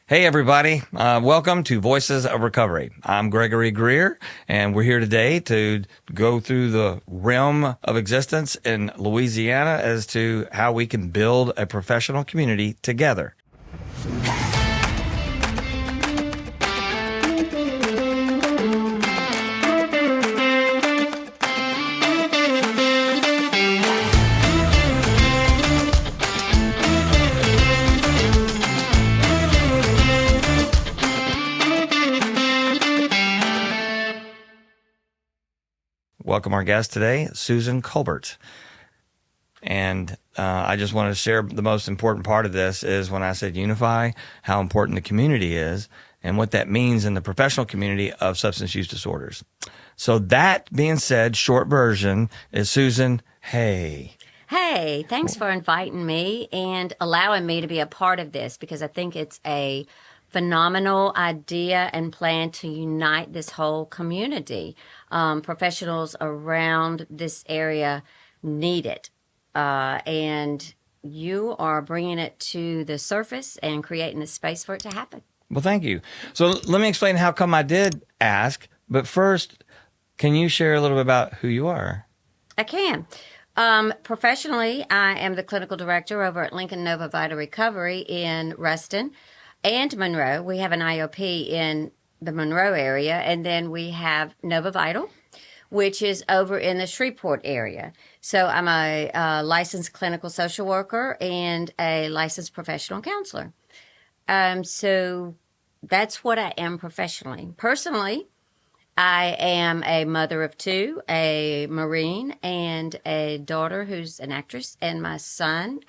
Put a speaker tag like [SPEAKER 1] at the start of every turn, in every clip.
[SPEAKER 1] Hey, everybody. Welcome to Voices of Recovery. I'm Gregory Greer, and we're here today to go through the realm of existence in Louisiana as to how we can build a professional community together. Welcome our guest today, Susan Colbert. And I just want to share the most important part of this is when I said unify, how important the community is and what that means in the professional community of substance use disorders. So that being said, short version is Susan, hey.
[SPEAKER 2] Hey, thanks for inviting me and allowing me to be a part of this because I think it's a phenomenal idea and plan to unite this whole community. Professionals around this area need it. And you are bringing it to the surface and creating the space for it to happen.
[SPEAKER 1] Well, thank you. So let me explain how come I did ask. But first, can you share a little bit about who you are?
[SPEAKER 2] I can. Professionally, I am the clinical director over at Lincoln Nova Vital Recovery in Ruston and Monroe. We have an IOP in the Monroe area, and then we have Nova Vital, which is over in the Shreveport area. So I'm a licensed clinical social worker and a licensed professional counselor. So that's what I am professionally. Personally, I am a mother of two, a Marine, and a daughter who's an actress, and my son,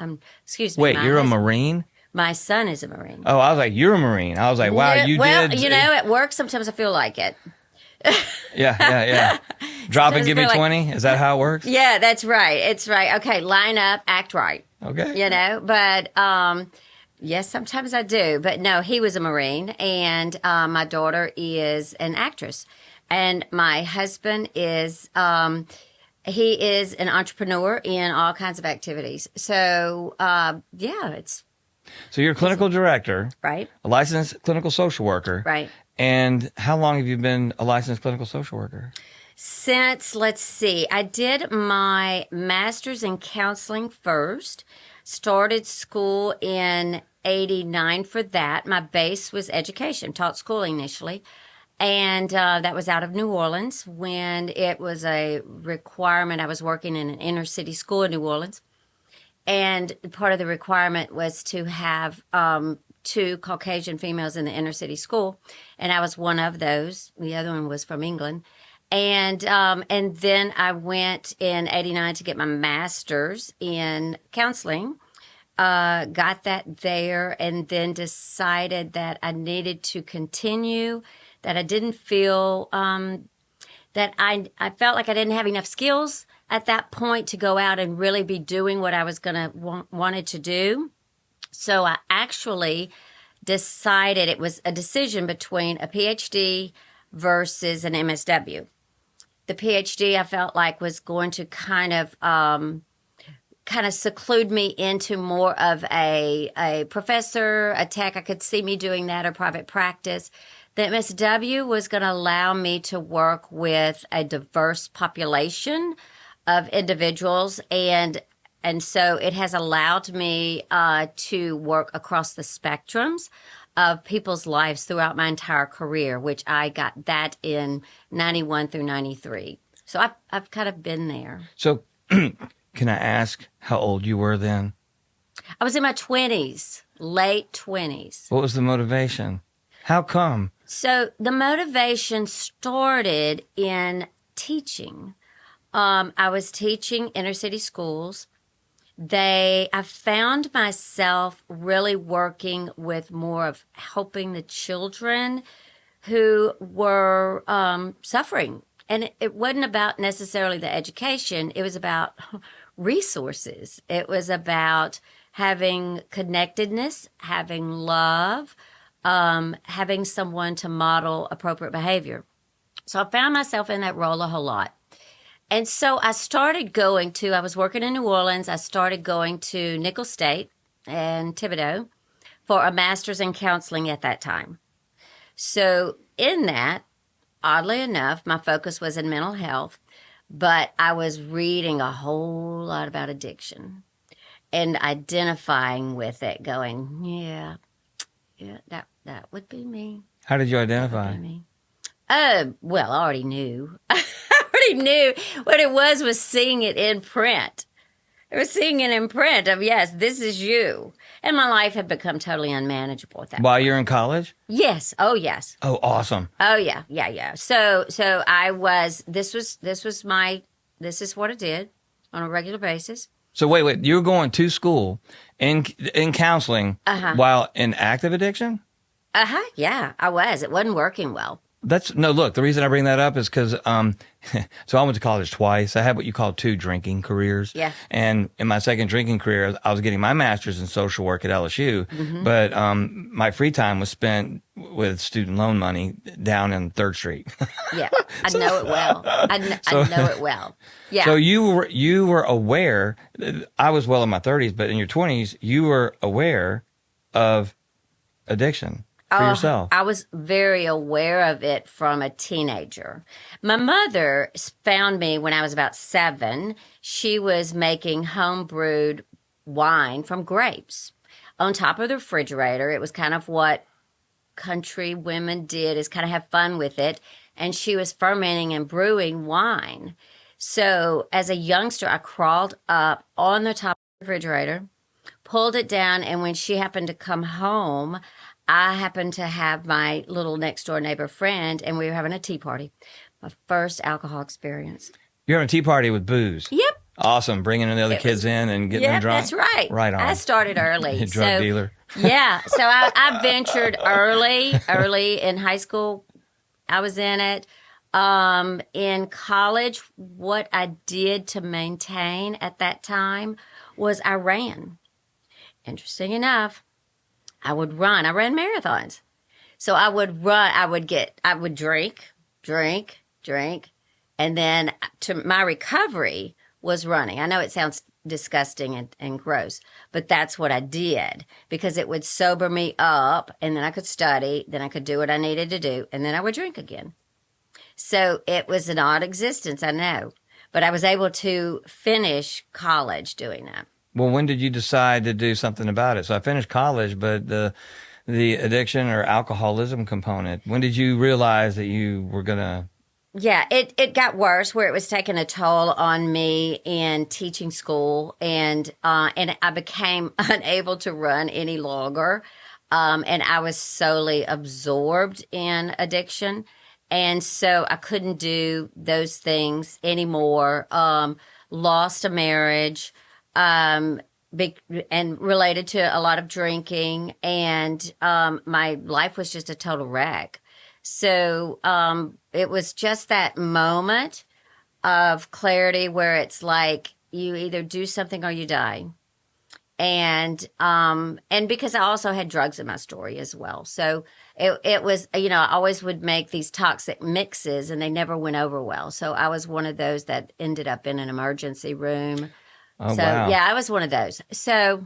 [SPEAKER 1] Wait, you're a Marine?
[SPEAKER 2] My son is a Marine.
[SPEAKER 1] Oh, I was like, you're a Marine. I was like, wow,
[SPEAKER 2] Well, at work, sometimes I feel like it.
[SPEAKER 1] Yeah. Drop and give me 20? Is that how it works?
[SPEAKER 2] Yeah, that's right. It's right. Okay, line up, act right.
[SPEAKER 1] Okay.
[SPEAKER 2] But yes, sometimes I do. But no, he was a Marine, and my daughter is an actress. And my husband is, he is an entrepreneur in all kinds of activities. So, it's...
[SPEAKER 1] So you're a clinical director.
[SPEAKER 2] Right.
[SPEAKER 1] A licensed clinical social worker.
[SPEAKER 2] Right.
[SPEAKER 1] And how long have you been a licensed clinical social worker?
[SPEAKER 2] Since, let's see, I did my master's in counseling first, started school in 89 for that. My base was education, taught school initially. And that was out of New Orleans when it was a requirement. I was working in an inner city school in New Orleans. And part of the requirement was to have two Caucasian females in the inner city school. And I was one of those. The other one was from England. And then I went in 89 to get my master's in counseling. Got that there and then decided that I needed to continue, that I didn't feel that I felt like I didn't have enough skills at that point to go out and really be doing what I was going to wanted to do. So I actually decided it was a decision between a PhD versus an MSW. The PhD I felt like was going to kind of seclude me into more of a professor, a tech. I could see me doing that or private practice. The MSW was going to allow me to work with a diverse population of individuals, and so it has allowed me to work across the spectrums of people's lives throughout my entire career, which I got that in 91 through 93. So I've kind of been there.
[SPEAKER 1] So can I ask how old you were then?
[SPEAKER 2] I was in my 20s, late 20s.
[SPEAKER 1] What was the motivation? How come?
[SPEAKER 2] So the motivation started in teaching. I was teaching inner city schools. I found myself really working with more of helping the children who were suffering. And it wasn't about necessarily the education. It was about resources. It was about having connectedness, having love, having someone to model appropriate behavior. So I found myself in that role a whole lot. And so I was working in New Orleans. I started going to Nicholls State and Thibodeau for a master's in counseling at that time. So in that, oddly enough, my focus was in mental health, but I was reading a whole lot about addiction and identifying with it, going, yeah, that would be me.
[SPEAKER 1] How did you
[SPEAKER 2] That would
[SPEAKER 1] identify?
[SPEAKER 2] be me. Well, I already knew. I already knew what it was seeing it in print. I was seeing it in print of, yes, this is you. And my life had become totally unmanageable at that
[SPEAKER 1] While
[SPEAKER 2] point.
[SPEAKER 1] you're in college?
[SPEAKER 2] Yes. Oh, yes.
[SPEAKER 1] Oh, awesome.
[SPEAKER 2] Oh, yeah. Yeah, yeah. So I was, this is what I did on a regular basis.
[SPEAKER 1] So wait, you were going to school in counseling while in active addiction?
[SPEAKER 2] Yeah, I was. It wasn't working well.
[SPEAKER 1] Look, the reason I bring that up is because, so I went to college twice. I had what you call 2 drinking careers.
[SPEAKER 2] Yeah.
[SPEAKER 1] And in my second drinking career, I was getting my master's in social work at LSU, but my free time was spent with student loan money down in 3rd Street.
[SPEAKER 2] Yeah, I know it well. I know it well. Yeah.
[SPEAKER 1] So you were aware, I was well in my 30s, but in your 20s, you were aware of addiction. For yourself.
[SPEAKER 2] I was very aware of it from a teenager. My mother found me when I was about 7. She was making home brewed wine from grapes on top of the refrigerator. It was kind of what country women did, is kind of have fun with it. And she was fermenting and brewing wine. So as a youngster, I crawled up on the top of the refrigerator, pulled it down, and when she happened to come home, I happened to have my little next door neighbor friend, and we were having a tea party. My first alcohol experience.
[SPEAKER 1] You're having a tea party with booze.
[SPEAKER 2] Yep.
[SPEAKER 1] Awesome. Bringing the other kids in and getting them drunk.
[SPEAKER 2] That's right.
[SPEAKER 1] Right on.
[SPEAKER 2] I started early.
[SPEAKER 1] Drug dealer.
[SPEAKER 2] Yeah. So I ventured early in high school. I was in it. In college, what I did to maintain at that time was I ran. Interesting enough, I would run. I ran marathons. So I would run. I would drink. And then to my recovery was running. I know it sounds disgusting and gross, but that's what I did because it would sober me up, and then I could study, then I could do what I needed to do, and then I would drink again. So it was an odd existence, I know, but I was able to finish college doing that.
[SPEAKER 1] Well, when did you decide to do something about it? So I finished college, but the addiction or alcoholism component, when did you realize that you were going to?
[SPEAKER 2] Yeah, it got worse where it was taking a toll on me in teaching school, and I became unable to run any longer, and I was solely absorbed in addiction, and so I couldn't do those things anymore. Lost a marriage, and related to a lot of drinking, and my life was just a total wreck. So it was just that moment of clarity where it's like you either do something or you die. And because I also had drugs in my story as well. So it was, I always would make these toxic mixes and they never went over well. So I was one of those that ended up in an emergency room.
[SPEAKER 1] Oh,
[SPEAKER 2] so
[SPEAKER 1] wow.
[SPEAKER 2] yeah, I was one of those. So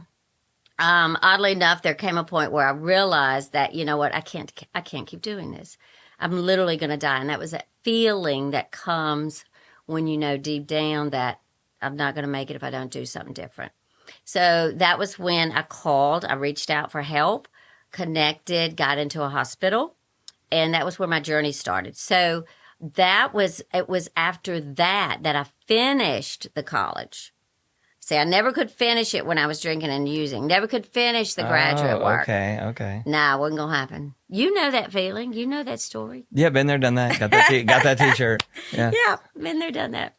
[SPEAKER 2] oddly enough, there came a point where I realized that, you know what, I can't keep doing this. I'm literally going to die. And that was that feeling that comes when you know deep down that I'm not going to make it if I don't do something different. So that was when I called. I reached out for help, connected, got into a hospital, and that was where my journey started. So it was after that I finished the college. See, I never could finish it when I was drinking and using. Never could finish the graduate work.
[SPEAKER 1] Okay.
[SPEAKER 2] Nah, wasn't going to happen. You know that feeling. You know that story.
[SPEAKER 1] Yeah, been there, done that. Got that T-shirt. Yeah.
[SPEAKER 2] Yeah, been there, done that.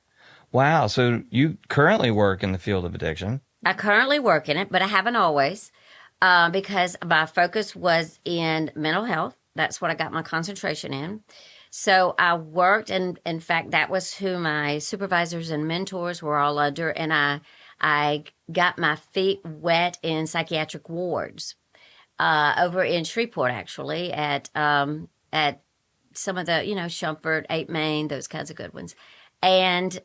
[SPEAKER 1] Wow. So you currently work in the field of addiction.
[SPEAKER 2] I currently work in it, but I haven't always because my focus was in mental health. That's what I got my concentration in. So I worked, and in fact, that was who my supervisors and mentors were all under, and I got my feet wet in psychiatric wards over in Shreveport, actually, at some of the, Shumpert, 8 Main, those kinds of good ones. And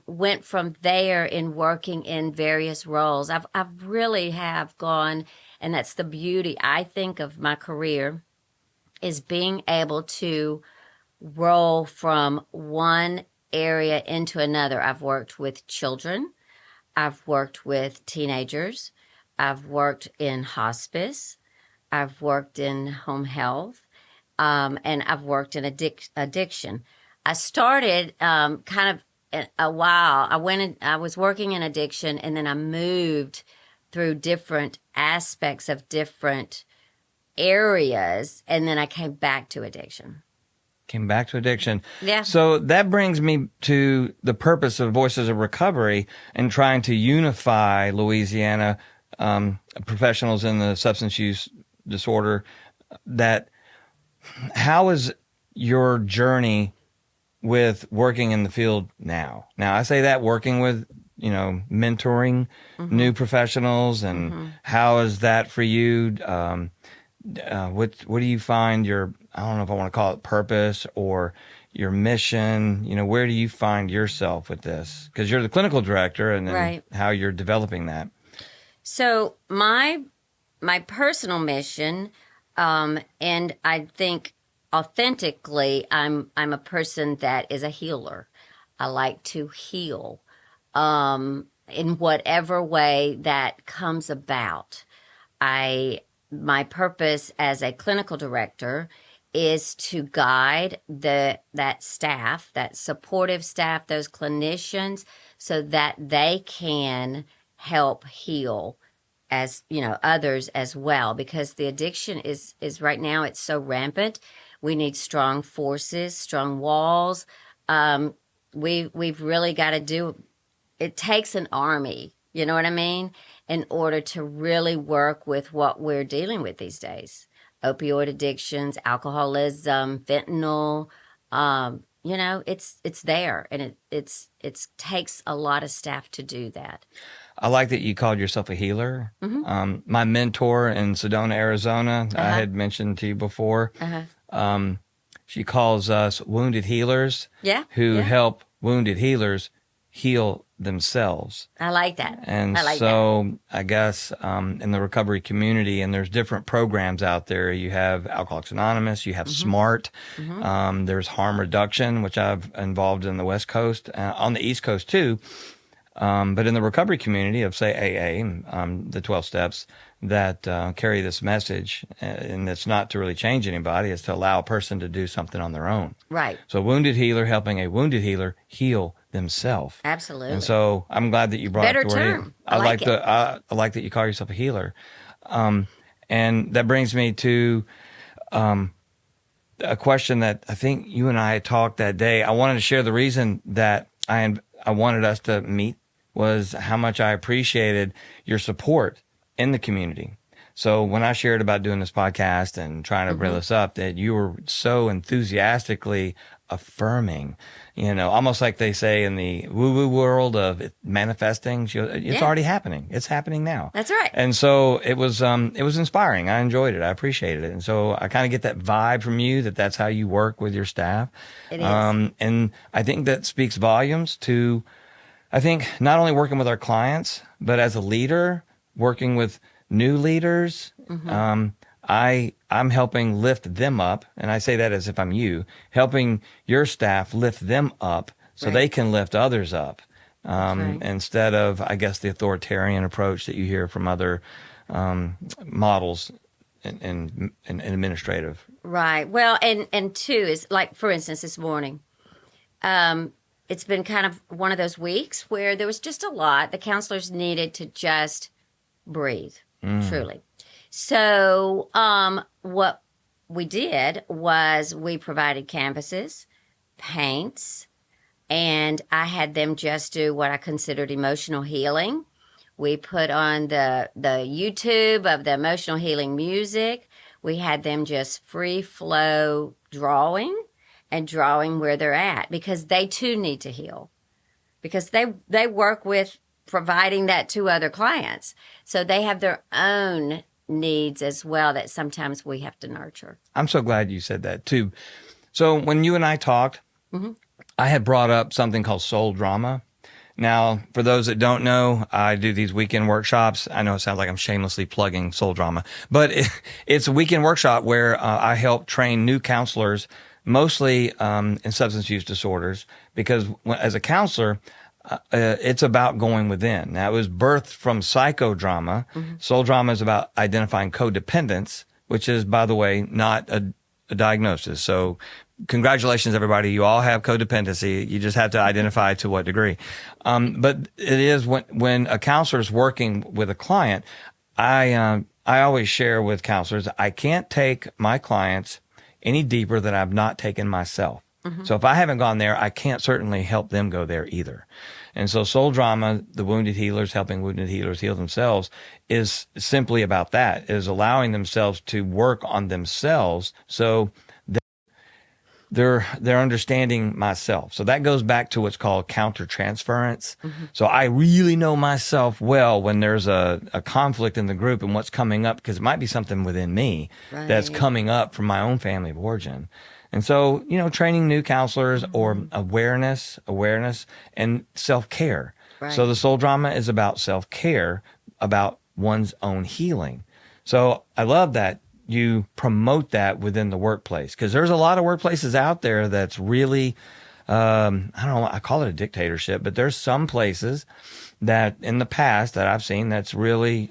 [SPEAKER 2] went from there in working in various roles. I've really have gone And that's the beauty, I think, of my career, is being able to roll from one area into another. I've worked with children, I've worked with teenagers, I've worked in hospice, I've worked in home health, and I've worked in addiction. I started kind of a while. I was working in addiction, and then I moved through different aspects of different areas, and then I came back to addiction.
[SPEAKER 1] Came back to addiction.
[SPEAKER 2] Yeah.
[SPEAKER 1] So that brings me to the purpose of Voices of Recovery and trying to unify Louisiana professionals in the substance use disorder. That how is your journey with working in the field now? Now, I say that working with, mentoring new professionals, and how is that for you? What do you find your, I don't know if I want to call it purpose or your mission, where do you find yourself with this? Because you're the clinical director, and then
[SPEAKER 2] Right.
[SPEAKER 1] how you're developing that.
[SPEAKER 2] So my personal mission, and I think authentically, I'm a person that is a healer. I like to heal, in whatever way that comes about. My purpose as a clinical director is to guide that staff, that supportive staff, those clinicians, so that they can help heal as others as well, because the addiction is right now, it's so rampant. We need strong forces, strong walls. We've really got to do, it takes an army, you know what I mean, in order to really work with what we're dealing with these days. Opioid addictions, alcoholism, fentanyl, it's there, and it takes a lot of staff to do that.
[SPEAKER 1] I like that you called yourself a healer. My mentor in Sedona, Arizona, I had mentioned to you before. She calls us wounded healers, who help wounded healers heal themselves.
[SPEAKER 2] I like that.
[SPEAKER 1] And
[SPEAKER 2] I like
[SPEAKER 1] so I guess in the recovery community, and there's different programs out there. You have Alcoholics Anonymous, you have SMART, there's harm reduction, which I've involved in the West Coast, on the East Coast too. But in the recovery community of, say, AA, the 12 steps that carry this message, and it's not to really change anybody, it's to allow a person to do something on their own.
[SPEAKER 2] Right.
[SPEAKER 1] So wounded healer helping a wounded healer heal themselves.
[SPEAKER 2] Absolutely.
[SPEAKER 1] And so I'm glad that you brought
[SPEAKER 2] Better
[SPEAKER 1] up the word.
[SPEAKER 2] term. I like it.
[SPEAKER 1] I like that you call yourself a healer. And that brings me to a question that I think you and I had talked that day. I wanted to share the reason that I wanted us to meet was how much I appreciated your support in the community. So when I shared about doing this podcast and trying to bring this up, that you were so enthusiastically affirming, almost like they say in the woo-woo world of manifesting, it's already happening. It's happening now.
[SPEAKER 2] That's right.
[SPEAKER 1] And so it was inspiring. I enjoyed it. I appreciated it. And so I kind of get that vibe from you that that's how you work with your staff.
[SPEAKER 2] It is.
[SPEAKER 1] And I think that speaks volumes to, I think, not only working with our clients, but as a leader, working with new leaders. I'm helping lift them up, and I say that as if I'm you, helping your staff lift them up so they can lift others up, instead of, I guess, the authoritarian approach that you hear from other models in administrative.
[SPEAKER 2] Right. Well, and two is, like, for instance, this morning, it's been kind of one of those weeks where there was just a lot. The counselors needed to just breathe, truly. So what we did was we provided canvases, paints, and I had them just do what I considered emotional healing. We put on the YouTube of the emotional healing music. We had them just free flow drawing where they're at, because they too need to heal, because they work with providing that to other clients. So they have their own needs as well that sometimes we have to nurture.
[SPEAKER 1] I'm so glad you said that too. So when you and I talked, I had brought up something called soul drama. Now, for those that don't know, I do these weekend workshops. I know it sounds like I'm shamelessly plugging Soul Drama, but it's a weekend workshop where I help train new counselors, mostly in substance use disorders, because as a counselor, it's about going within. Now, it was birthed from psychodrama. Soul drama is about identifying codependence, which is, by the way, not a diagnosis. So congratulations, everybody. You all have codependency. You just have to identify to what degree. But it is when a counselor is working with a client, I always share with counselors, I can't take my clients any deeper than I've not taken myself. So if I haven't gone there, I can't certainly help them go there either. And so soul drama, the wounded healers helping wounded healers heal themselves, is simply about that, is allowing themselves to work on themselves. So they're understanding myself. So that goes back to what's called countertransference. So I really know myself well when there's a conflict in the group and what's coming up, because it might be something within me that's coming up from my own family of origin. And so, training new counselors or awareness and self-care. So the soul drama is about self-care, about one's own healing. So I love that you promote that within the workplace, because there's a lot of workplaces out there that's really, I don't know, I call it a dictatorship, but there's some places that in the past that I've seen that's really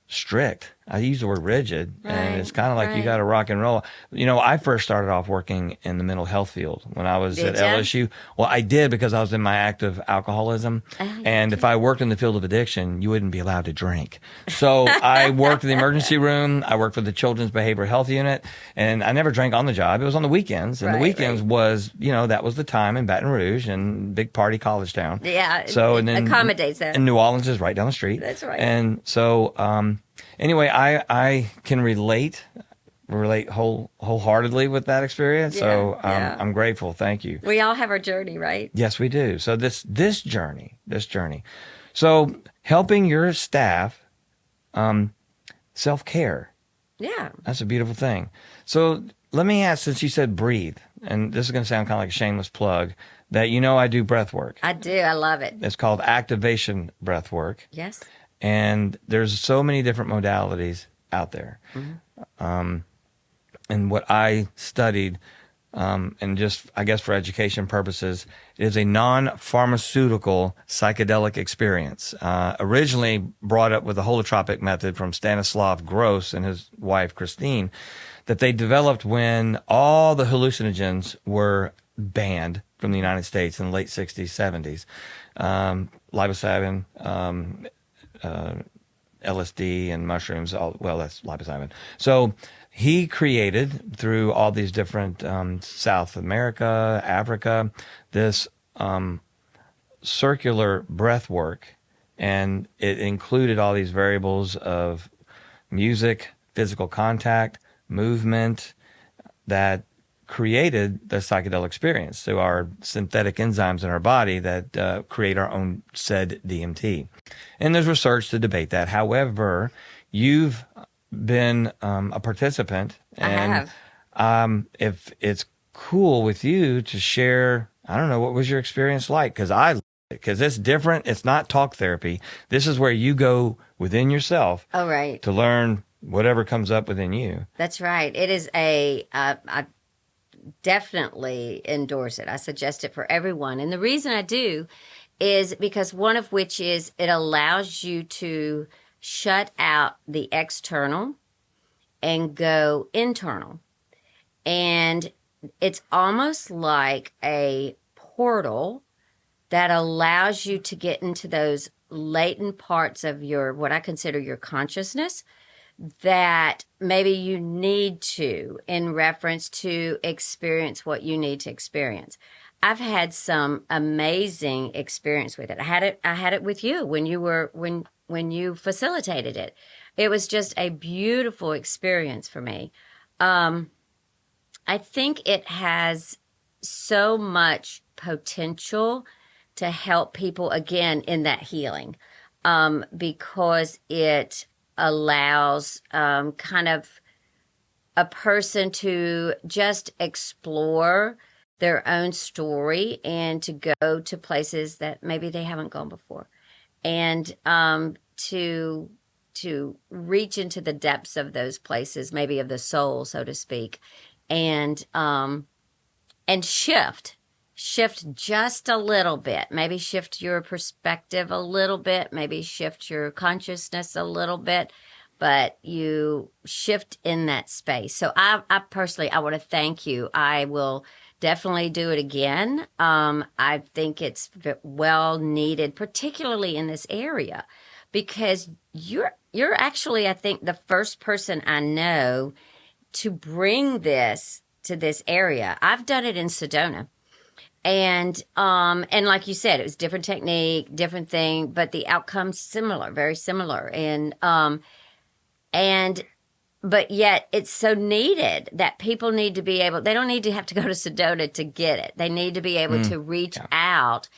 [SPEAKER 1] strict. I use the word rigid, and it's kind of like you got to rock and roll. I first started off working in the mental health field when I was at LSU. Well, I did because I was in my active alcoholism. And if I worked in the field of addiction, you wouldn't be allowed to drink. So I worked in the emergency room. I worked for the Children's Behavioral Health Unit, and I never drank on the job. It was on the weekends. And the weekends was, that was the time in Baton Rouge, and big party college town.
[SPEAKER 2] Yeah.
[SPEAKER 1] So, and then
[SPEAKER 2] accommodates that.
[SPEAKER 1] And New Orleans is right down the street.
[SPEAKER 2] That's right.
[SPEAKER 1] And so, anyway, I can relate wholeheartedly with that experience. So I'm grateful. Thank you.
[SPEAKER 2] We all have our journey, right?
[SPEAKER 1] Yes, we do. So this journey. So helping your staff, self-care.
[SPEAKER 2] Yeah.
[SPEAKER 1] That's a beautiful thing. So let me ask, since you said breathe, and this is going to sound kind of like a shameless plug, that I do breath work.
[SPEAKER 2] I do. I love it.
[SPEAKER 1] It's called activation breath work.
[SPEAKER 2] Yes.
[SPEAKER 1] And there's so many different modalities out there. And what I studied, and just, I guess for education purposes, is a non-pharmaceutical psychedelic experience. Originally brought up with the holotropic method from Stanislav Gross and his wife, Christine, that they developed when all the hallucinogens were banned from the United States in the late 60s, 70s. Psilocybin, LSD and mushrooms, that's psilocybin. So he created, through all these different South America, Africa, this circular breath work, and it included all these variables of music, physical contact, movement, that created the psychedelic experience through our synthetic enzymes in our body that create our own said DMT. And there's research to debate that. However, you've been a participant, and
[SPEAKER 2] I have.
[SPEAKER 1] If it's cool with you to share, I don't know, what was your experience like? Because it's different. It's not talk therapy. This is where you go within yourself.
[SPEAKER 2] Oh, right.
[SPEAKER 1] To learn whatever comes up within you.
[SPEAKER 2] That's right. It is I definitely endorse it. I suggest it for everyone. And the reason I do is because one of which is it allows you to shut out the external and go internal. And it's almost like a portal that allows you to get into those latent parts of what I consider your consciousness that maybe you need to, in reference to experience what you need to experience. I've had some amazing experience with it. I had it with you when you facilitated it. It was just a beautiful experience for me. I think it has so much potential to help people again in that healing, because it allows kind of a person to just explore their own story and to go to places that maybe they haven't gone before, and to reach into the depths of those places, maybe of the soul, so to speak, and shift just a little bit, maybe shift your perspective a little bit, maybe shift your consciousness a little bit, but you shift in that space. So I personally, I want to thank you. I will definitely do it again. I think it's well needed, particularly in this area, because you're actually, I think, the first person I know to bring this to this area. I've done it in Sedona. And like you said, it was different technique, different thing, but the outcome's similar, very similar. But yet it's so needed that people need to be able, they don't need to have to go to Sedona to get it. They need to be able to reach out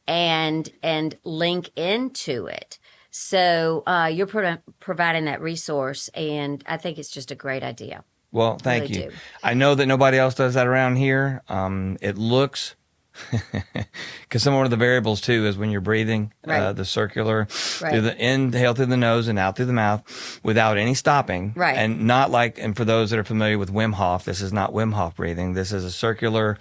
[SPEAKER 2] and link into it. So you're providing that resource, and I think it's just a great idea.
[SPEAKER 1] Well, thank
[SPEAKER 2] Really
[SPEAKER 1] you.
[SPEAKER 2] do.
[SPEAKER 1] I know that nobody else does that around here. It looks, because some of the variables too is when you're breathing,
[SPEAKER 2] Right.
[SPEAKER 1] the circular,
[SPEAKER 2] Right.
[SPEAKER 1] through the inhale through the nose and out through the mouth without any stopping.
[SPEAKER 2] Right.
[SPEAKER 1] And not like, and for those that are familiar with Wim Hof, this is not Wim Hof breathing. This is a circular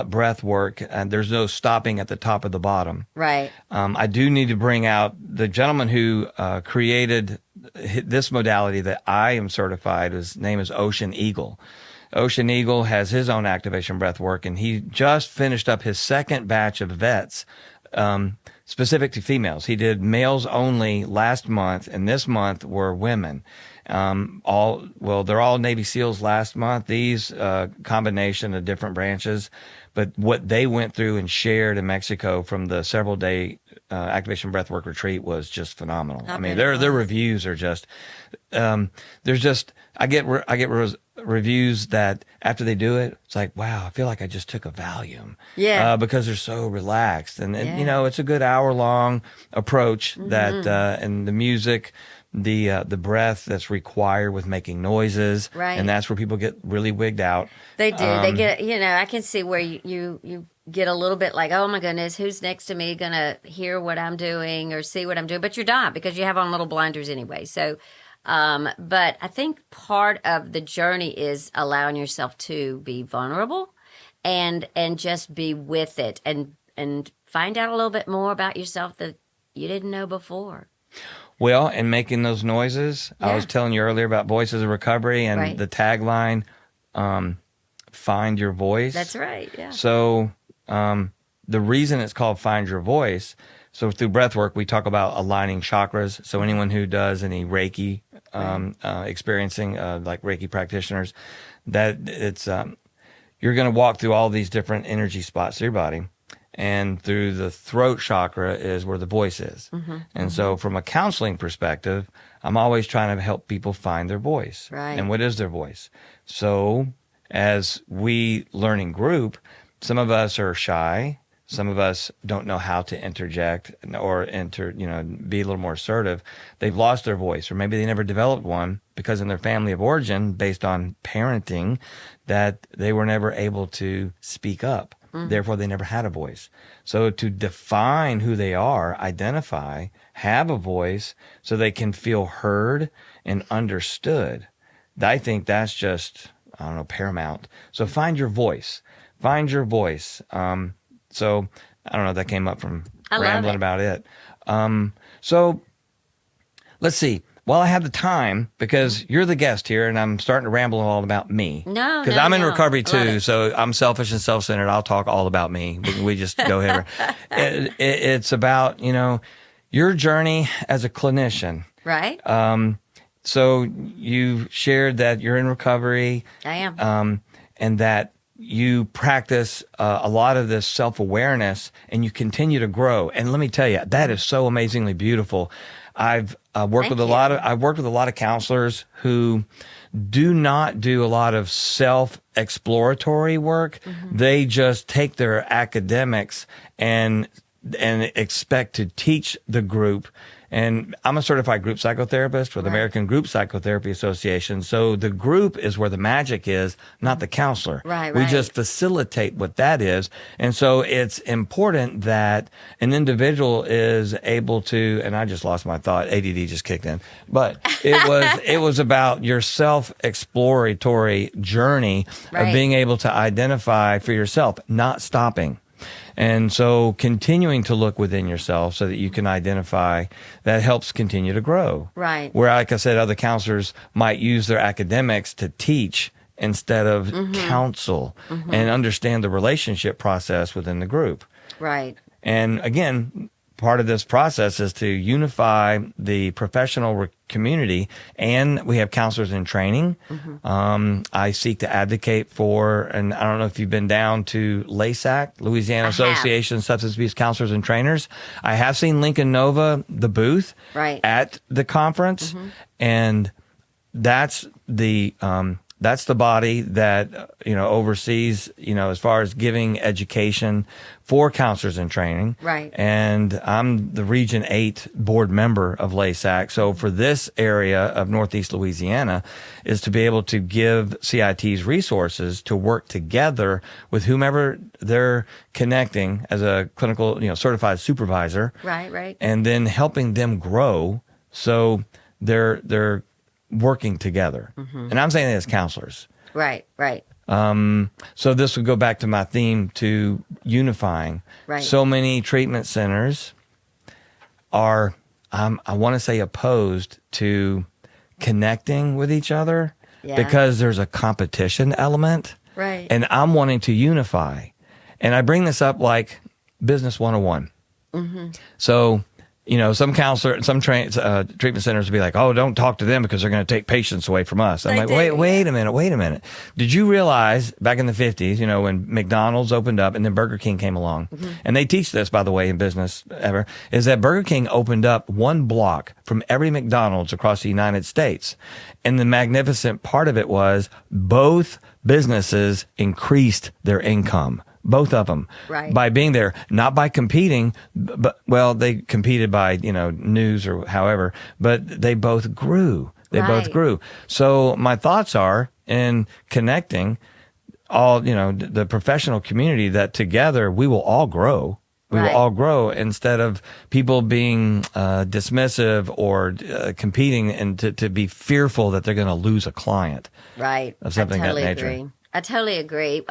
[SPEAKER 1] breath work, and there's no stopping at the top of the bottom.
[SPEAKER 2] Right.
[SPEAKER 1] I do need to bring out the gentleman who created this modality that I am certified. His name is Ocean Eagle. Ocean Eagle has his own activation breath work, and he just finished up his second batch of vets specific to females. He did males only last month, and this month were women. They're all Navy SEALs last month. These combination of different branches, but what they went through and shared in Mexico from the several day activation breathwork retreat was just phenomenal. I mean, their reviews are just I get reviews that after they do it, it's like, wow, I feel like I just took a Valium.
[SPEAKER 2] Yeah.
[SPEAKER 1] Because they're so relaxed, and you know, it's a good hour-long approach that and the music, the breath that's required with making noises,
[SPEAKER 2] Right.
[SPEAKER 1] and that's where people get really wigged out.
[SPEAKER 2] They do. They get, I can see where you get a little bit like, oh my goodness, who's next to me going to hear what I'm doing or see what I'm doing? But you're not, because you have on little blinders anyway. So, but I think part of the journey is allowing yourself to be vulnerable and just be with it and find out a little bit more about yourself that you didn't know before.
[SPEAKER 1] Well, and making those noises, I
[SPEAKER 2] Yeah.
[SPEAKER 1] was telling you earlier about Voices of Recovery and
[SPEAKER 2] Right.
[SPEAKER 1] the tagline, find your voice.
[SPEAKER 2] That's right. Yeah.
[SPEAKER 1] So the reason it's called Find Your Voice, so through breathwork, we talk about aligning chakras. So anyone who does any Reiki experiencing, like Reiki practitioners, that it's you're going to walk through all these different energy spots of your body. And through the throat chakra is where the voice is. And so from a counseling perspective, I'm always trying to help people find their voice.
[SPEAKER 2] Right.
[SPEAKER 1] And what is their voice? So as we learn in group, some of us are shy. Some of us don't know how to interject or be a little more assertive. They've lost their voice, or maybe they never developed one because in their family of origin, based on parenting, that they were never able to speak up. Therefore, they never had a voice. So to define who they are, identify, have a voice so they can feel heard and understood, I think that's just, paramount. So find your voice. Find your voice. So I don't know, that came up from rambling about it. So let's see. While I have the time, because you're the guest here, and I'm starting to ramble all about me.
[SPEAKER 2] No,
[SPEAKER 1] because I'm in recovery
[SPEAKER 2] I love
[SPEAKER 1] too,
[SPEAKER 2] it.
[SPEAKER 1] so I'm selfish and self-centered. I'll talk all about me. We just go here. It's about your journey as a clinician.
[SPEAKER 2] Right.
[SPEAKER 1] So you shared that you're in recovery.
[SPEAKER 2] I am.
[SPEAKER 1] And that you practice a lot of this self-awareness, and you continue to grow. And let me tell you, that is so amazingly beautiful. I've worked with a lot of counselors who do not do a lot of self-exploratory work. They just take their academics and expect to teach the group And I'm a certified group psychotherapist with American Group Psychotherapy Association. So the group is where the magic is, not the counselor. We just facilitate what that is. And so it's important that an individual is able to, and I just lost my thought. ADD just kicked in. But it was about your self-exploratory journey of being able to identify for yourself, not stopping. And so continuing to look within yourself so that you can identify, that helps continue to grow.
[SPEAKER 2] Right.
[SPEAKER 1] Where, like I said, other counselors might use their academics to teach instead of counsel and understand the relationship process within the group.
[SPEAKER 2] Right.
[SPEAKER 1] And again, part of this process is to unify the professional community, and we have counselors in training. I seek to advocate for, and I don't know if you've been down to LASAC, Louisiana Association of Substance Abuse Counselors and Trainers. I have seen Lincoln Nova, the booth, at the conference, and that's the body that, oversees, as far as giving education for counselors in training.
[SPEAKER 2] Right.
[SPEAKER 1] And I'm the Region 8 board member of LASAC. So for this area of Northeast Louisiana is to be able to give CITs resources to work together with whomever they're connecting as a clinical, certified supervisor.
[SPEAKER 2] Right.
[SPEAKER 1] And then helping them grow. So they're working together. And I'm saying that as counselors.
[SPEAKER 2] Right.
[SPEAKER 1] So this would go back to my theme to unifying.
[SPEAKER 2] Right.
[SPEAKER 1] So many treatment centers are, I want to say, opposed to connecting with each other because there's a competition element.
[SPEAKER 2] Right.
[SPEAKER 1] And I'm wanting to unify. And I bring this up like Business 101. So, some treatment centers will be like, oh, don't talk to them because they're going to take patients away from us. I'm like, wait a minute. Did you realize back in the 50s, when McDonald's opened up and then Burger King came along, and they teach this, by the way, in business ever, is that Burger King opened up one block from every McDonald's across the United States. And the magnificent part of it was both businesses increased their income. Both of them, by being there, not by competing, but they competed by, news or however, but they both grew. Both grew. So my thoughts are in connecting all, the professional community, that together we will all grow. We will all grow instead of people being dismissive or competing and to be fearful that they're going to lose a client.
[SPEAKER 2] Right.
[SPEAKER 1] Of something
[SPEAKER 2] I totally
[SPEAKER 1] of that nature.
[SPEAKER 2] agree. I totally agree.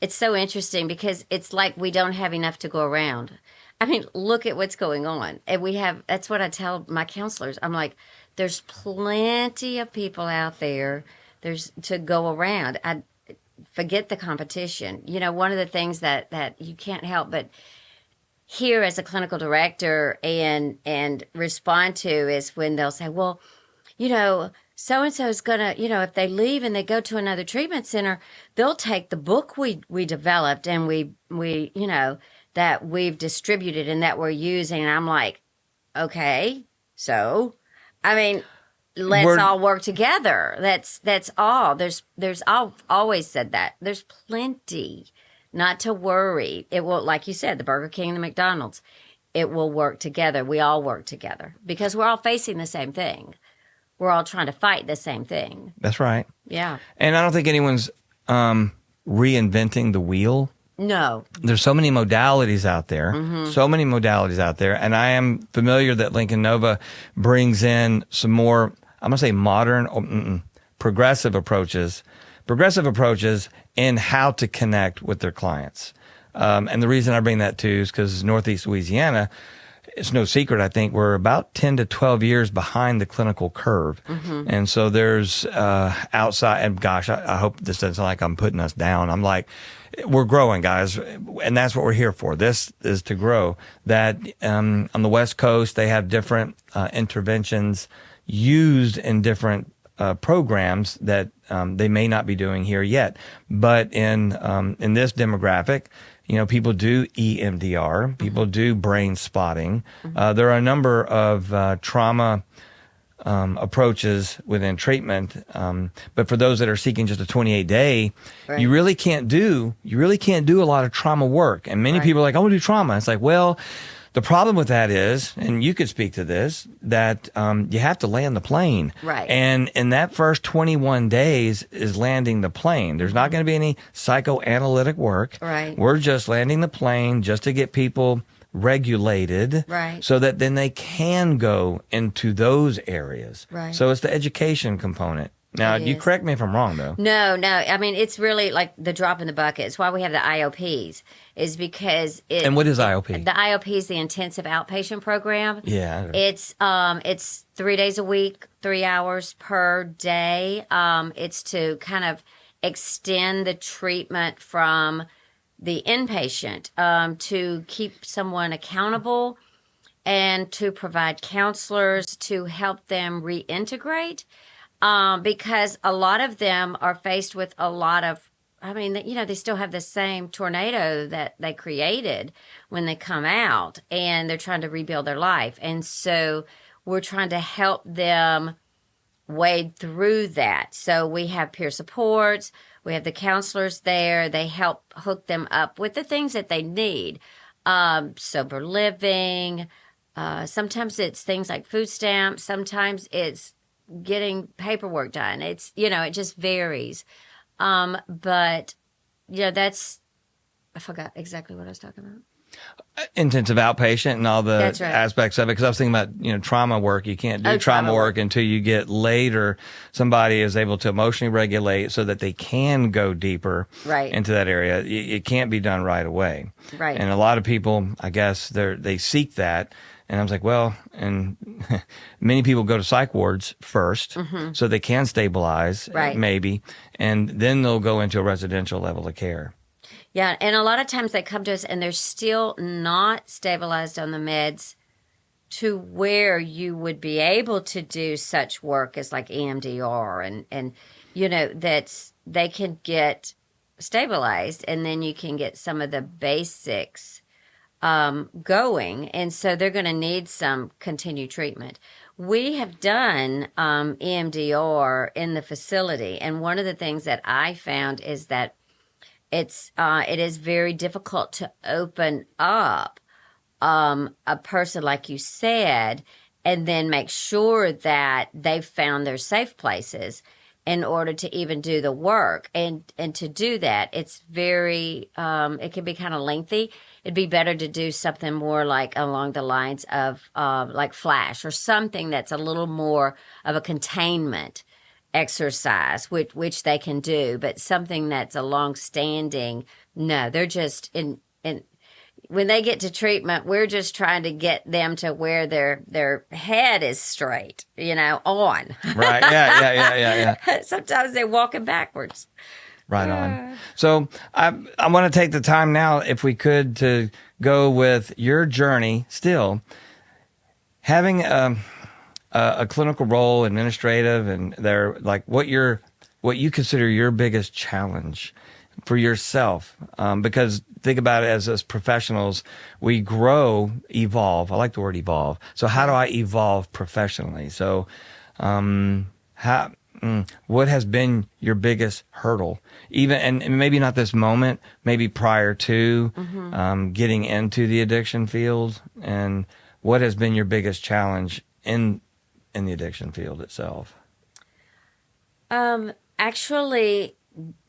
[SPEAKER 2] It's so interesting because it's like we don't have enough to go around. I mean, look at what's going on. And that's what I tell my counselors. I'm like, there's plenty of people out there. There's to go around. I forget the competition. One of the things that you can't help but hear as a clinical director and respond to is when they'll say, well, so-and-so is going to, if they leave and they go to another treatment center, they'll take the book we developed and we that we've distributed and that we're using. And I'm like, okay, so, let's all work together. That's all. I've always said that. There's plenty, not to worry. It will, like you said, the Burger King and the McDonald's, it will work together. We all work together because we're all facing the same thing. We're all trying to fight the same thing.
[SPEAKER 1] That's right.
[SPEAKER 2] Yeah.
[SPEAKER 1] And I don't think anyone's reinventing the wheel.
[SPEAKER 2] No.
[SPEAKER 1] There's so many modalities out there, and I am familiar that Lincoln Nova brings in some more, I'm going to say modern, progressive approaches in how to connect with their clients. And the reason I bring that too is because Northeast Louisiana, it's no secret, I think, we're about 10 to 12 years behind the clinical curve. And so there's outside, and gosh, I hope this doesn't sound like I'm putting us down. I'm like, we're growing, guys, and that's what we're here for. This is to grow. That on the West Coast, they have different interventions used in different programs that they may not be doing here yet. But in this demographic, people do EMDR, people do brain spotting. There are a number of trauma approaches within treatment, but for those that are seeking just a 28-day, you really can't do a lot of trauma work. And many people are like, I want to do trauma. It's like, well, The problem with that is, and you could speak to this, that you have to land the plane.
[SPEAKER 2] Right.
[SPEAKER 1] And in that first 21 days is landing the plane. There's not going to be any psychoanalytic work.
[SPEAKER 2] Right.
[SPEAKER 1] We're just landing the plane just to get people regulated,
[SPEAKER 2] Right.
[SPEAKER 1] so that then they can go into those areas.
[SPEAKER 2] Right.
[SPEAKER 1] So it's the education component. Now,
[SPEAKER 2] It
[SPEAKER 1] you
[SPEAKER 2] is.
[SPEAKER 1] correct me if I'm wrong, though.
[SPEAKER 2] No. I mean, it's really like the drop in the bucket. It's why we have the IOPs, is because
[SPEAKER 1] And what is IOP?
[SPEAKER 2] The IOP is the intensive outpatient program.
[SPEAKER 1] Yeah.
[SPEAKER 2] It's 3 days a week, 3 hours per day. It's to kind of extend the treatment from the inpatient, to keep someone accountable and to provide counselors to help them reintegrate. Because a lot of them are faced with a lot of, I mean, they still have the same tornado that they created when they come out, and they're trying to rebuild their life. And so we're trying to help them wade through that. So we have peer supports, we have the counselors there. They help hook them up with the things that they need. Sober living. Sometimes it's things like food stamps. Sometimes it's getting paperwork done. It's, it just varies. But, I forgot exactly what I was talking about.
[SPEAKER 1] Intensive outpatient and all the
[SPEAKER 2] That's right.
[SPEAKER 1] aspects of it. Because I was thinking about, trauma work. You can't do trauma work until you get later. Somebody is able to emotionally regulate so that they can go deeper
[SPEAKER 2] Right.
[SPEAKER 1] into that area. It can't be done right away.
[SPEAKER 2] Right.
[SPEAKER 1] And a lot of people, I guess, they seek that. And I was like, well, and many people go to psych wards first so they can stabilize,
[SPEAKER 2] Right.
[SPEAKER 1] maybe, and then they'll go into a residential level of care.
[SPEAKER 2] Yeah, and a lot of times they come to us and they're still not stabilized on the meds to where you would be able to do such work as like EMDR and that's they can get stabilized, and then you can get some of the basics going, and so they're going to need some continued treatment. We have done EMDR in the facility, and one of the things that I found is that it is very difficult to open up a person, like you said, and then make sure that they've found their safe places in order to even do the work. And to do that, it's very, it can be kind of lengthy. It'd be better to do something more like along the lines of like Flash, or something that's a little more of a containment exercise, which they can do, but something that's a long-standing, no, they're just in when they get to treatment, we're just trying to get them to where their head is straight, on.
[SPEAKER 1] Right. Yeah.
[SPEAKER 2] Sometimes they're walking backwards.
[SPEAKER 1] Right on. So I want to take the time now, if we could, to go with your journey still having a clinical role, administrative, and they're like what you consider your biggest challenge for yourself. Because think about it, as professionals, we grow, evolve. I like the word evolve. So how do I evolve professionally? So, what has been your biggest hurdle? Even, and maybe not this moment, maybe prior to getting into the addiction field, and what has been your biggest challenge in the addiction field itself?
[SPEAKER 2] Actually,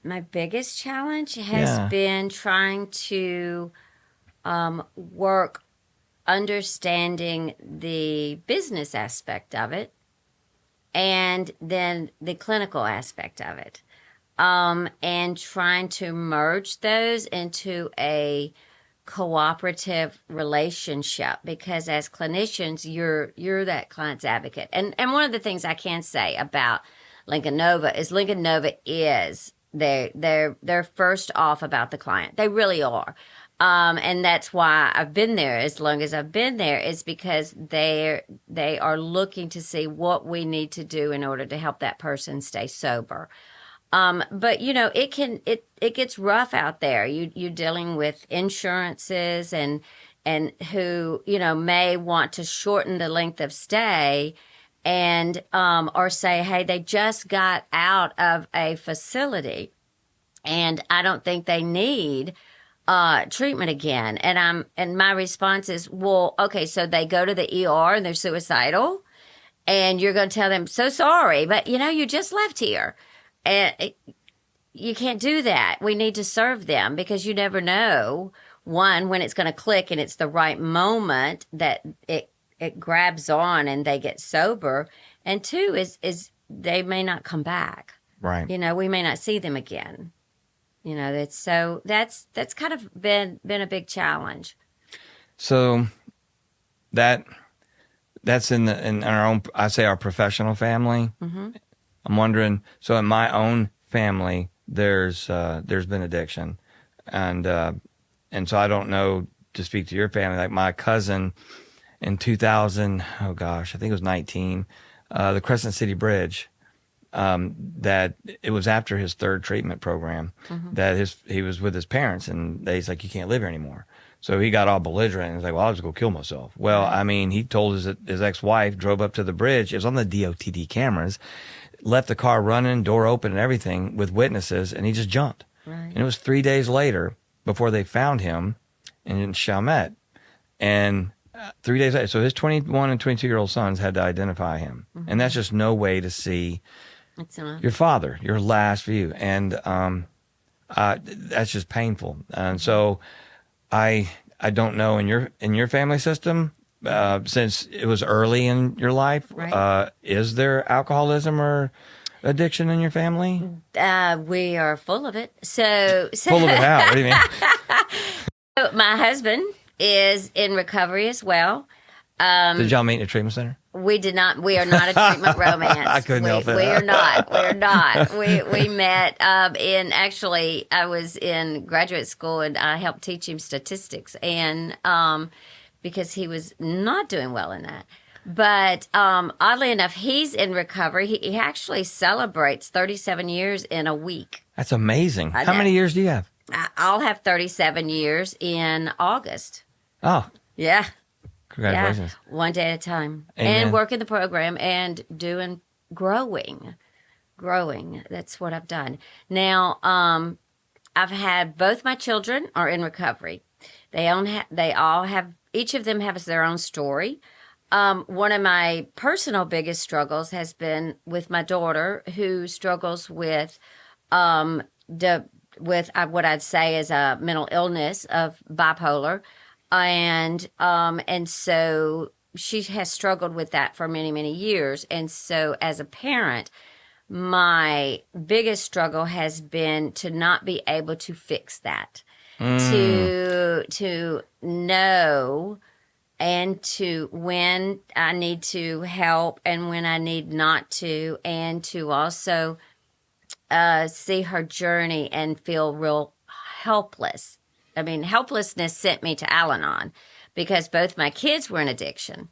[SPEAKER 2] my biggest challenge has been trying to work understanding the business aspect of it, and then the clinical aspect of it, and trying to merge those into a cooperative relationship, because as clinicians, you're that client's advocate. And one of the things I can say about Lincoln Nova is they're first off about the client. They really are. And that's why I've been there as long as I've been there, is because they are looking to see what we need to do in order to help that person stay sober. But it gets rough out there. You're dealing with insurances and who, may want to shorten the length of stay, and or say, hey, they just got out of a facility and I don't think they need treatment again. And my response is, well, okay, so they go to the ER and they're suicidal, and you're going to tell them, so sorry, but you just left here. And you can't do that. We need to serve them, because you never know, one, when it's going to click and it's the right moment that it grabs on and they get sober. And two is they may not come back.
[SPEAKER 1] Right.
[SPEAKER 2] We may not see them again. That's kind of been a big challenge.
[SPEAKER 1] So that's in our own, I say, our professional family.
[SPEAKER 2] Mm-hmm.
[SPEAKER 1] I'm wondering, so in my own family, there's been addiction, and so I don't know, to speak to your family, like my cousin in 2000, oh gosh, I think it was 19, the Crescent City Bridge, that it was after his third treatment program,
[SPEAKER 2] Mm-hmm.
[SPEAKER 1] that he was with his parents, and he's like, you can't live here anymore. So he got all belligerent and was like, well, I'll just go kill myself. Well,
[SPEAKER 2] Right.
[SPEAKER 1] I mean, he told his ex-wife, drove up to the bridge. It was on the DOTD cameras, left the car running, door open and everything with witnesses, and he just jumped.
[SPEAKER 2] Right.
[SPEAKER 1] And it was 3 days later before they found him in Chalmette. And 3 days later, so his 21 and 22-year-old sons had to identify him.
[SPEAKER 2] Mm-hmm.
[SPEAKER 1] And that's just no way to see
[SPEAKER 2] It's not.
[SPEAKER 1] your father, your last view. And that's just painful. And so I don't know, in your family system, since it was early in your life,
[SPEAKER 2] Right.
[SPEAKER 1] Is there alcoholism or addiction in your family?
[SPEAKER 2] We are full of it. So
[SPEAKER 1] Full of it how? What do you mean?
[SPEAKER 2] my husband is in recovery as well.
[SPEAKER 1] Did y'all meet in a treatment center?
[SPEAKER 2] We did not. We are not a treatment romance.
[SPEAKER 1] I couldn't help it.
[SPEAKER 2] We are not. We are not. We met in, actually, I was in graduate school and I helped teach him statistics, and because he was not doing well in that. But oddly enough, he's in recovery. He actually celebrates 37 years in a week.
[SPEAKER 1] That's amazing.
[SPEAKER 2] I
[SPEAKER 1] How
[SPEAKER 2] know.
[SPEAKER 1] many years do you have?
[SPEAKER 2] I'll have 37 years in August.
[SPEAKER 1] Oh,
[SPEAKER 2] Yeah.
[SPEAKER 1] congratulations.
[SPEAKER 2] Yeah, one day at a time.
[SPEAKER 1] Amen.
[SPEAKER 2] And working the program and growing. That's what I've done. Now, I've had both my children are in recovery. They all have, each of them has their own story. One of my personal biggest struggles has been with my daughter, who struggles with what I'd say is a mental illness of bipolar. And so she has struggled with that for many, many years. And so as a parent, my biggest struggle has been to not be able to fix that, to know and to when I need to help and when I need not to, and to also see her journey and feel real helpless. I mean, helplessness sent me to Al-Anon, because both my kids were in addiction.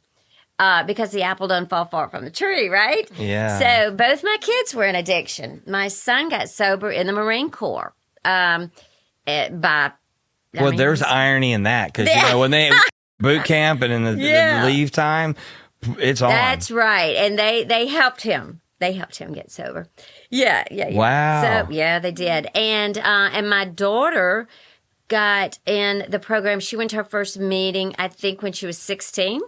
[SPEAKER 2] Because the apple doesn't fall far from the tree, right?
[SPEAKER 1] Yeah.
[SPEAKER 2] So both my kids were in addiction. My son got sober in the Marine Corps.
[SPEAKER 1] There's irony in that, because when they boot camp and in the leave time, it's on.
[SPEAKER 2] That's right, and they helped him. They helped him get sober. Yeah.
[SPEAKER 1] Wow.
[SPEAKER 2] So yeah, they did. And my daughter got in the program. She went to her first meeting, I think, when she was 16.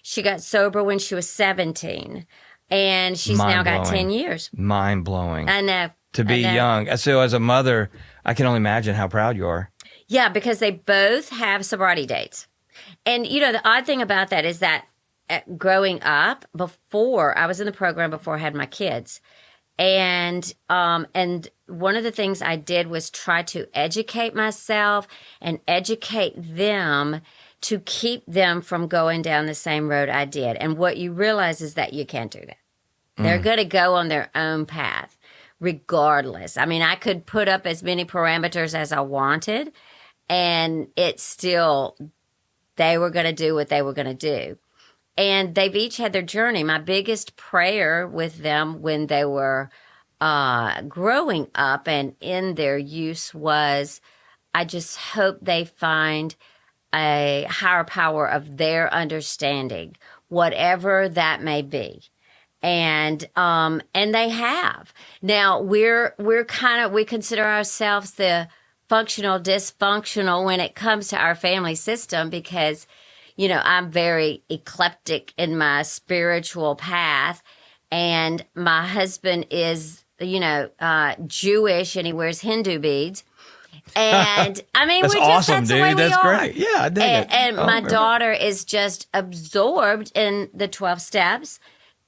[SPEAKER 2] She got sober when she was 17. And she's now got 10 years.
[SPEAKER 1] Mind blowing.
[SPEAKER 2] I know.
[SPEAKER 1] To be young. So as a mother, I can only imagine how proud you are.
[SPEAKER 2] Yeah, because they both have sobriety dates. And, the odd thing about that is that growing up, before I was in the program, before I had my kids, and one of the things I did was try to educate myself and educate them to keep them from going down the same road I did. And what you realize is that you can't do that. They're going to go on their own path regardless. I mean, I could put up as many parameters as I wanted, and it's still, they were going to do what they were going to do. And they've each had their journey. My biggest prayer with them when they were growing up and in their use was, I just hope they find a higher power of their understanding, whatever that may be. And they have. Now we consider ourselves the functional, dysfunctional when it comes to our family system because, I'm very eclectic in my spiritual path. And my husband is, Jewish and he wears Hindu beads. And I mean,
[SPEAKER 1] That's
[SPEAKER 2] we're
[SPEAKER 1] awesome,
[SPEAKER 2] that's the way
[SPEAKER 1] dude.
[SPEAKER 2] we
[SPEAKER 1] That's
[SPEAKER 2] are.
[SPEAKER 1] great. Yeah, I dig it.
[SPEAKER 2] And
[SPEAKER 1] Oh,
[SPEAKER 2] my
[SPEAKER 1] perfect.
[SPEAKER 2] daughter is just absorbed in the 12 steps.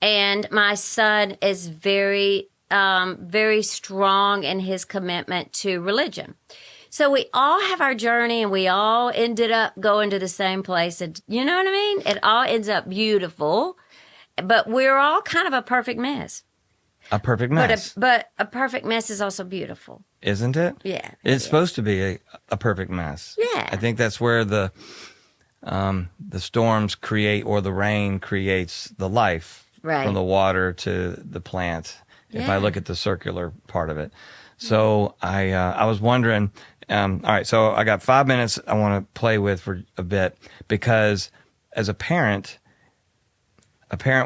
[SPEAKER 2] And my son is very, very strong in his commitment to religion. So we all have our journey and we all ended up going to the same place. And you know what I mean? It all ends up beautiful, but we're all kind of a perfect mess.
[SPEAKER 1] A perfect mess.
[SPEAKER 2] But a perfect mess is also beautiful.
[SPEAKER 1] Isn't it?
[SPEAKER 2] Yeah.
[SPEAKER 1] It's supposed to be a perfect mess.
[SPEAKER 2] Yeah.
[SPEAKER 1] I think that's where the storms create, or the rain creates the life,
[SPEAKER 2] Right.
[SPEAKER 1] from the water to the plant. If I
[SPEAKER 2] Yeah.
[SPEAKER 1] look at the circular part of it. So I was wondering, all right, so I got 5 minutes I want to play with for a bit, because as a parent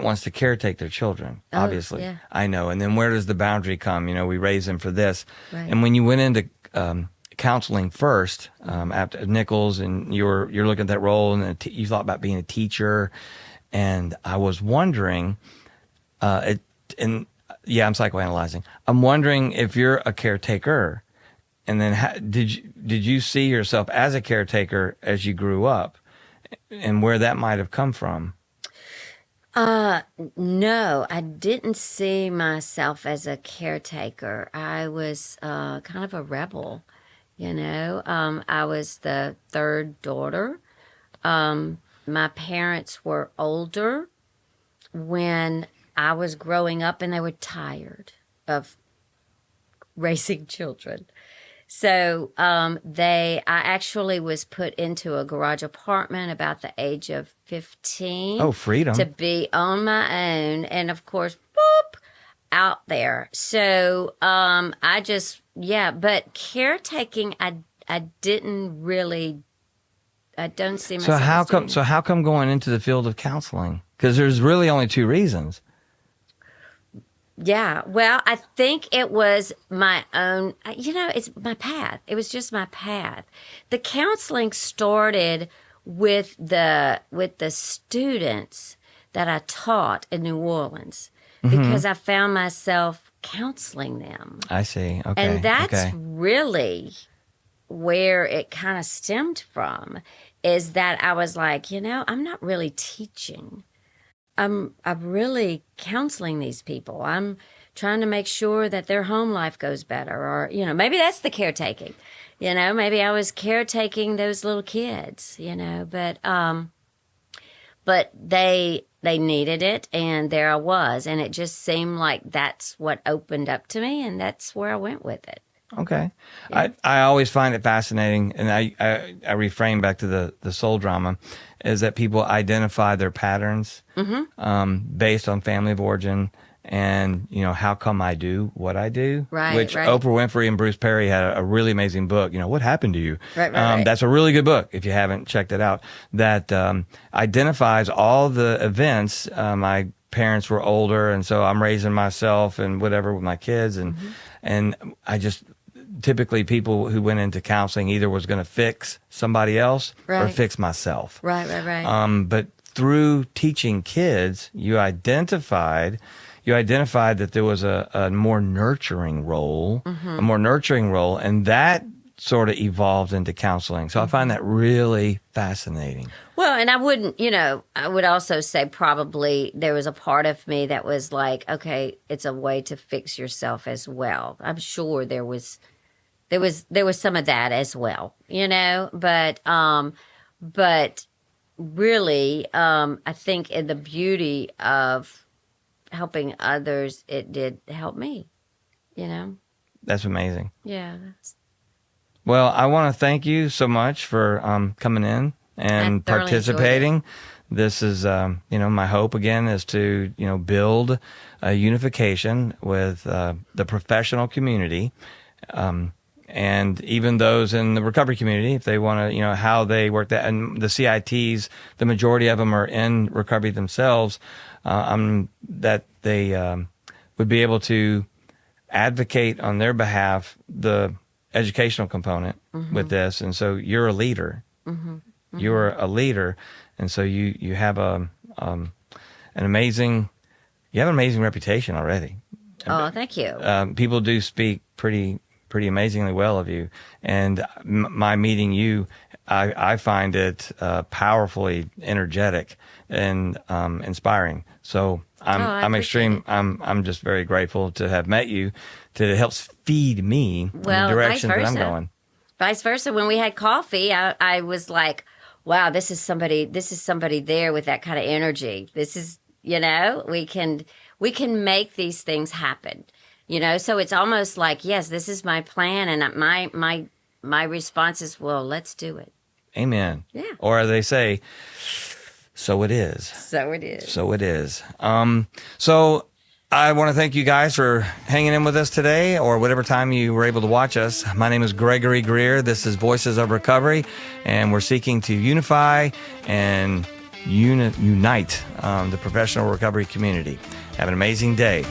[SPEAKER 1] wants to caretake their children, obviously.
[SPEAKER 2] Yeah.
[SPEAKER 1] I know. And then where does the boundary come? We raise them for this.
[SPEAKER 2] Right.
[SPEAKER 1] And when you went into counseling first, after Nichols, and you're looking at that role, and you thought about being a teacher, and I was wondering, I'm psychoanalyzing. I'm wondering if you're a caretaker, and then did you see yourself as a caretaker as you grew up, and where that might have come from?
[SPEAKER 2] No, I didn't see myself as a caretaker. I was kind of a rebel, I was the third daughter. My parents were older when I was growing up, and they were tired of raising children. So I actually was put into a garage apartment about the age of 15.
[SPEAKER 1] Oh, freedom.
[SPEAKER 2] To be on my own. And of course, boop, out there. So but caretaking, I didn't really, I don't see myself.
[SPEAKER 1] So how come going into the field of counseling? Because there's really only two reasons.
[SPEAKER 2] Yeah, well, I think it was my own, it's my path. It was just my path. The counseling started with the students that I taught in New Orleans, because I found myself counseling them.
[SPEAKER 1] I see. Okay.
[SPEAKER 2] And that's
[SPEAKER 1] okay.
[SPEAKER 2] really where it kind of stemmed from, is that I was like, I'm not really teaching. I'm really counseling these people. I'm trying to make sure that their home life goes better, or maybe that's the caretaking. Maybe I was caretaking those little kids. But they needed it, and there I was, and it just seemed like that's what opened up to me, and that's where I went with it.
[SPEAKER 1] Okay. Yeah. I always find it fascinating, and I reframe back to the soul drama, is that people identify their patterns based on family of origin, and how come I do what I do.
[SPEAKER 2] Right.
[SPEAKER 1] Which
[SPEAKER 2] right.
[SPEAKER 1] Oprah Winfrey and Bruce Perry had a really amazing book. What happened to you?
[SPEAKER 2] Right.
[SPEAKER 1] That's a really good book if you haven't checked it out. That identifies all the events. My parents were older, and so I'm raising myself and whatever with my kids, and I just. Typically, people who went into counseling either was going to fix somebody else or fix myself.
[SPEAKER 2] Right.
[SPEAKER 1] But through teaching kids, you identified that there was a more nurturing role, and that sort of evolved into counseling. So I find that really fascinating.
[SPEAKER 2] Well, and I wouldn't, I would also say probably there was a part of me that was like, okay, it's a way to fix yourself as well. I'm sure there was some of that as well, but really, I think in the beauty of helping others, it did help me,
[SPEAKER 1] That's amazing.
[SPEAKER 2] Yeah.
[SPEAKER 1] Well, I want to thank you so much for coming in and participating. This is, my hope again is to, build a unification with the professional community. And even those in the recovery community, if they want to, how they work that, and the CITs, the majority of them are in recovery themselves, that they would be able to advocate on their behalf the educational component with this, and so you're a leader. You're a leader, and so you have an amazing reputation already.
[SPEAKER 2] Oh, thank you.
[SPEAKER 1] People do speak pretty amazingly well of you, and my meeting you, I find it powerfully energetic and inspiring. So I'm just very grateful to have met you. It helps feed me in the direction that I'm going.
[SPEAKER 2] Vice versa. When we had coffee, I was like, wow, this is somebody there with that kind of energy. This is, we can make these things happen. So it's almost like, yes, this is my plan, and my response is, well, let's do it.
[SPEAKER 1] Amen.
[SPEAKER 2] Yeah.
[SPEAKER 1] Or as they say, so it is.
[SPEAKER 2] So it is.
[SPEAKER 1] So it is. So I want to thank you guys for hanging in with us today, or whatever time you were able to watch us. My name is Gregory Greer. This is Voices of Recovery, and we're seeking to unify and unite the professional recovery community. Have an amazing day.